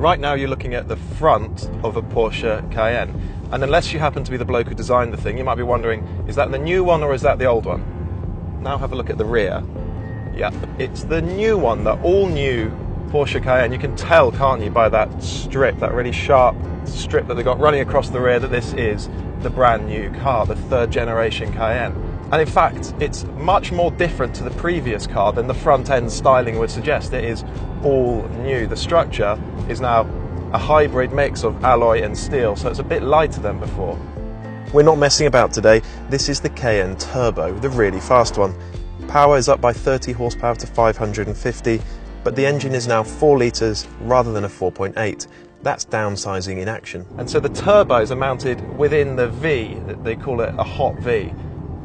Right now you're looking at the front of a Porsche Cayenne, and unless you happen to be the bloke who designed the thing, you might be wondering, is that the new one or is that the old one? Now have a look at the rear. Yeah, it's the new one, the all-new Porsche Cayenne. You can tell, can't you, by that strip, that really sharp strip that they got running across the rear, that this is the brand new car, the third generation Cayenne. And in fact, it's much more different to the previous car than the front end styling would suggest. It is all new. The structure is now a hybrid mix of alloy and steel, so it's a bit lighter than before. We're not messing about today. This is the Cayenne Turbo, the really fast one. Power is up by 30 horsepower to 550, but the engine is now 4 litres rather than a 4.8. That's downsizing in action. And so the turbos are mounted within the V, they call it a hot V.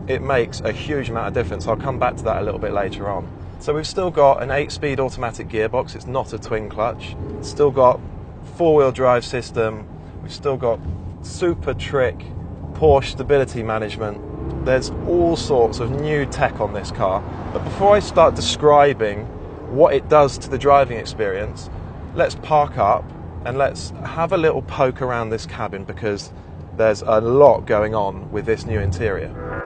It makes a huge amount of difference. I'll come back to that a little bit later on. So we've still got an 8-speed automatic gearbox. It's not a twin clutch. It's still got 4-wheel drive system. We've still got super trick Porsche stability management. There's all sorts of new tech on this car. But before I start describing what it does to the driving experience, let's park up and let's have a little poke around this cabin, because there's a lot going on with this new interior.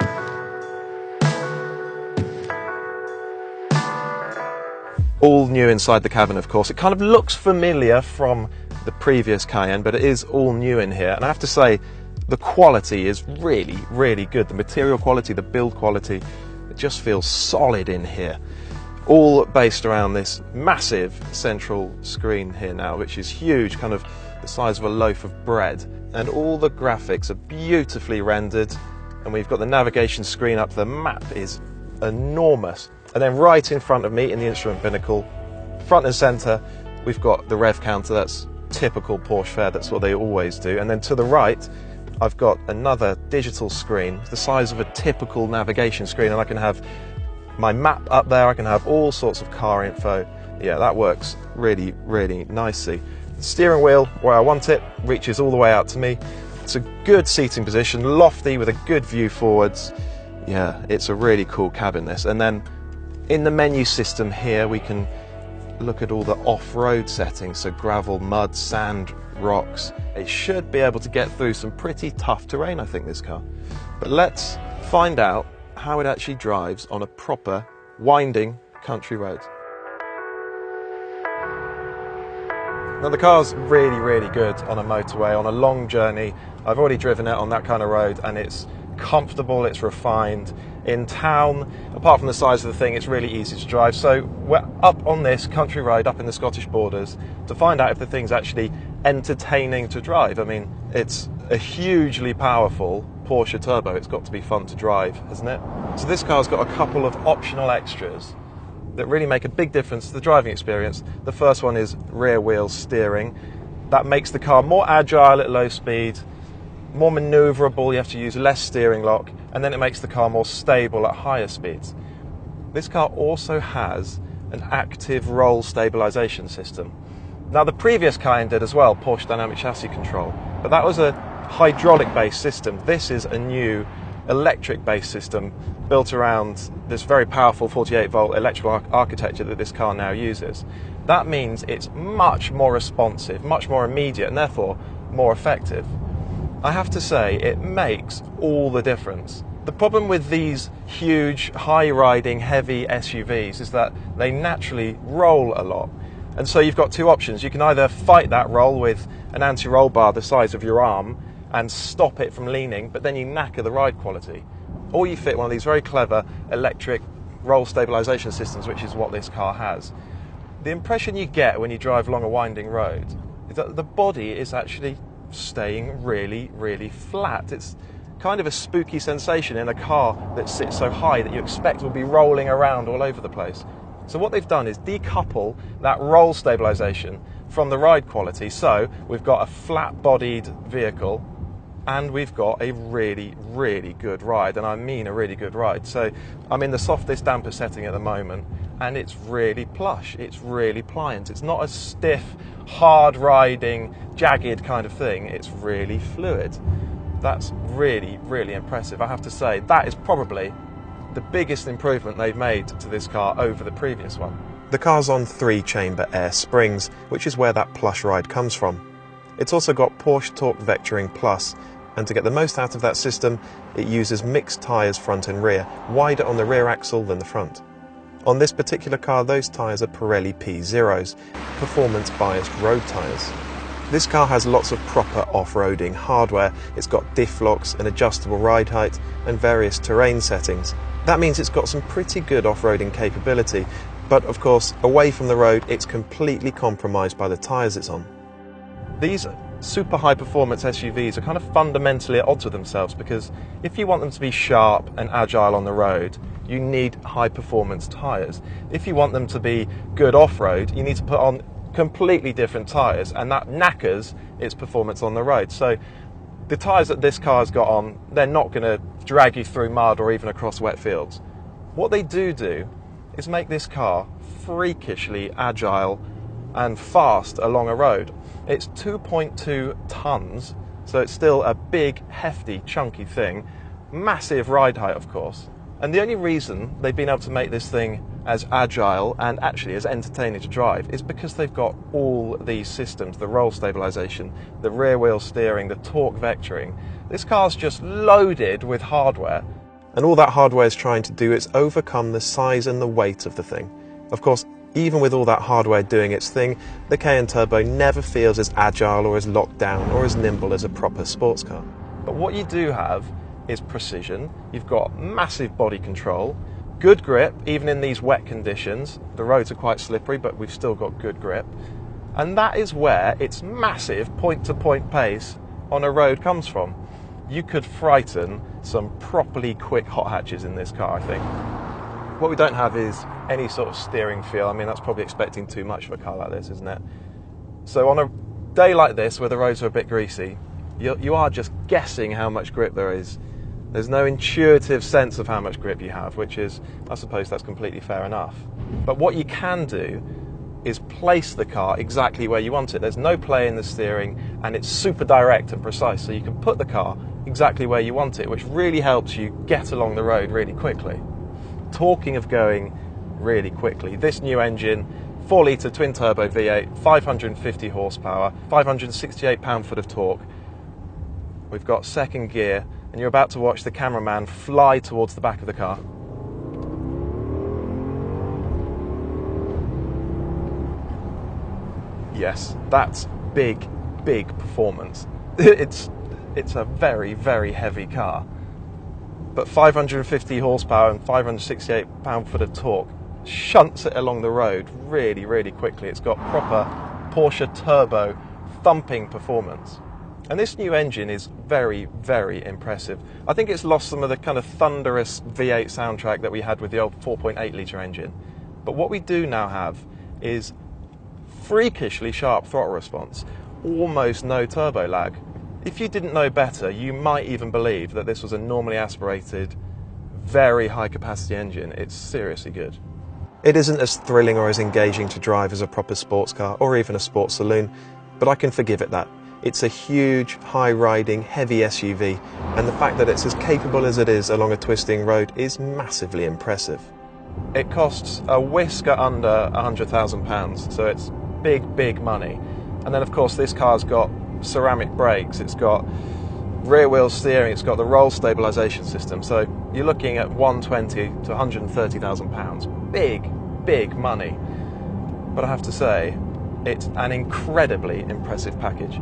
All new inside the cabin, of course. It kind of looks familiar from the previous Cayenne, but it is all new in here. And I have to say, the quality is really, really good. The material quality, the build quality, it just feels solid in here. All based around this massive central screen here now, which is huge, kind of the size of a loaf of bread. And all the graphics are beautifully rendered. And we've got the navigation screen up. The map is enormous. And then right in front of me in the instrument binnacle, front and centre, we've got the rev counter. That's typical Porsche fare, that's what they always do. And then to the right, I've got another digital screen, the size of a typical navigation screen, and I can have my map up there, I can have all sorts of car info. Yeah, that works really, really nicely. The steering wheel, where I want it, reaches all the way out to me. It's a good seating position, lofty with a good view forwards. Yeah, it's a really cool cabin, this. And then in the menu system here, we can look at all the off-road settings, so gravel, mud, sand, rocks. It should be able to get through some pretty tough terrain, I think, this car. But let's find out how it actually drives on a proper, winding country road. Now, the car's really, really good on a motorway, on a long journey. I've already driven it on that kind of road, and it's comfortable, it's refined. In town, apart from the size of the thing, it's really easy to drive. So we're up on this country road up in the Scottish borders to find out if the thing's actually entertaining to drive. I mean, it's a hugely powerful Porsche Turbo. It's got to be fun to drive, hasn't it? So this car's got a couple of optional extras that really make a big difference to the driving experience. The first one is rear wheel steering. That makes the car more agile at low speed, more manoeuvrable, you have to use less steering lock, and then it makes the car more stable at higher speeds. This car also has an active roll stabilisation system. Now, the previous Cayenne did as well, Porsche Dynamic Chassis Control, but that was a hydraulic-based system. This is a new electric-based system built around this very powerful 48-volt electrical architecture that this car now uses. That means it's much more responsive, much more immediate, and therefore more effective. I have to say, it makes all the difference. The problem with these huge, high-riding, heavy SUVs is that they naturally roll a lot. And so you've got two options. You can either fight that roll with an anti-roll bar the size of your arm and stop it from leaning, but then you knacker the ride quality. Or you fit one of these very clever electric roll stabilisation systems, which is what this car has. The impression you get when you drive along a winding road is that the body is actually staying really, really flat. It's kind of a spooky sensation in a car that sits so high that you expect will be rolling around all over the place. So what they've done is decouple that roll stabilisation from the ride quality. So we've got a flat-bodied vehicle and we've got a really, really good ride, and I mean a really good ride. So I'm in the softest damper setting at the moment, and it's really plush, it's really pliant. It's not a stiff, hard riding, jagged kind of thing. It's really fluid. That's really, really impressive. I have to say, that is probably the biggest improvement they've made to this car over the previous one. The car's on 3-chamber air springs, which is where that plush ride comes from. It's also got Porsche Torque Vectoring Plus, and to get the most out of that system, it uses mixed tyres front and rear, wider on the rear axle than the front. On this particular car, those tyres are Pirelli P0s, performance-biased road tyres. This car has lots of proper off-roading hardware. It's got diff locks, an adjustable ride height, and various terrain settings. That means it's got some pretty good off-roading capability, but of course, away from the road, it's completely compromised by the tyres it's on. These super high-performance SUVs are kind of fundamentally at odds with themselves, because if you want them to be sharp and agile on the road, you need high-performance tyres. If you want them to be good off-road, you need to put on completely different tyres, and that knackers its performance on the road. So the tyres that this car has got on, they're not going to drag you through mud or even across wet fields. What they do is make this car freakishly agile and fast along a road. It's 2.2 tons, so it's still a big, hefty, chunky thing. Massive ride height, of course. And the only reason they've been able to make this thing as agile and actually as entertaining to drive is because they've got all these systems, the roll stabilisation, the rear wheel steering, the torque vectoring. This car's just loaded with hardware. And all that hardware is trying to do is overcome the size and the weight of the thing. Of course, even with all that hardware doing its thing, the Cayenne Turbo never feels as agile or as locked down or as nimble as a proper sports car. But what you do have is precision. You've got massive body control, good grip, even in these wet conditions. The roads are quite slippery, but we've still got good grip. And that is where its massive point-to-point pace on a road comes from. You could frighten some properly quick hot hatches in this car, I think. What we don't have is any sort of steering feel. I mean, that's probably expecting too much of a car like this, isn't it? So on a day like this, where the roads are a bit greasy, you are just guessing how much grip there is. There's no intuitive sense of how much grip you have, which is, I suppose that's completely fair enough. But what you can do is place the car exactly where you want it. There's no play in the steering, and it's super direct and precise, so you can put the car exactly where you want it, which really helps you get along the road really quickly. Talking of going really quickly, this new engine, 4-litre twin-turbo V8, 550 horsepower, 568 pound-foot of torque. We've got second gear, and you're about to watch the cameraman fly towards the back of the car. Yes, that's big, big performance. It's a very, very heavy car. But 550 horsepower and 568 pound-foot of torque shunts it along the road really, really quickly. It's got proper Porsche turbo thumping performance. And this new engine is very, very impressive. I think it's lost some of the kind of thunderous V8 soundtrack that we had with the old 4.8-litre engine. But what we do now have is freakishly sharp throttle response, almost no turbo lag. If you didn't know better, you might even believe that this was a normally aspirated, very high-capacity engine. It's seriously good. It isn't as thrilling or as engaging to drive as a proper sports car or even a sports saloon, but I can forgive it that. It's a huge, high-riding, heavy SUV, and the fact that it's as capable as it is along a twisting road is massively impressive. It costs a whisker under £100,000, so it's big, big money. And then, of course, this car's got ceramic brakes, it's got rear wheel steering, it's got the roll stabilisation system, so you're looking at £120,000 to £130,000. Big, big money. But I have to say, it's an incredibly impressive package.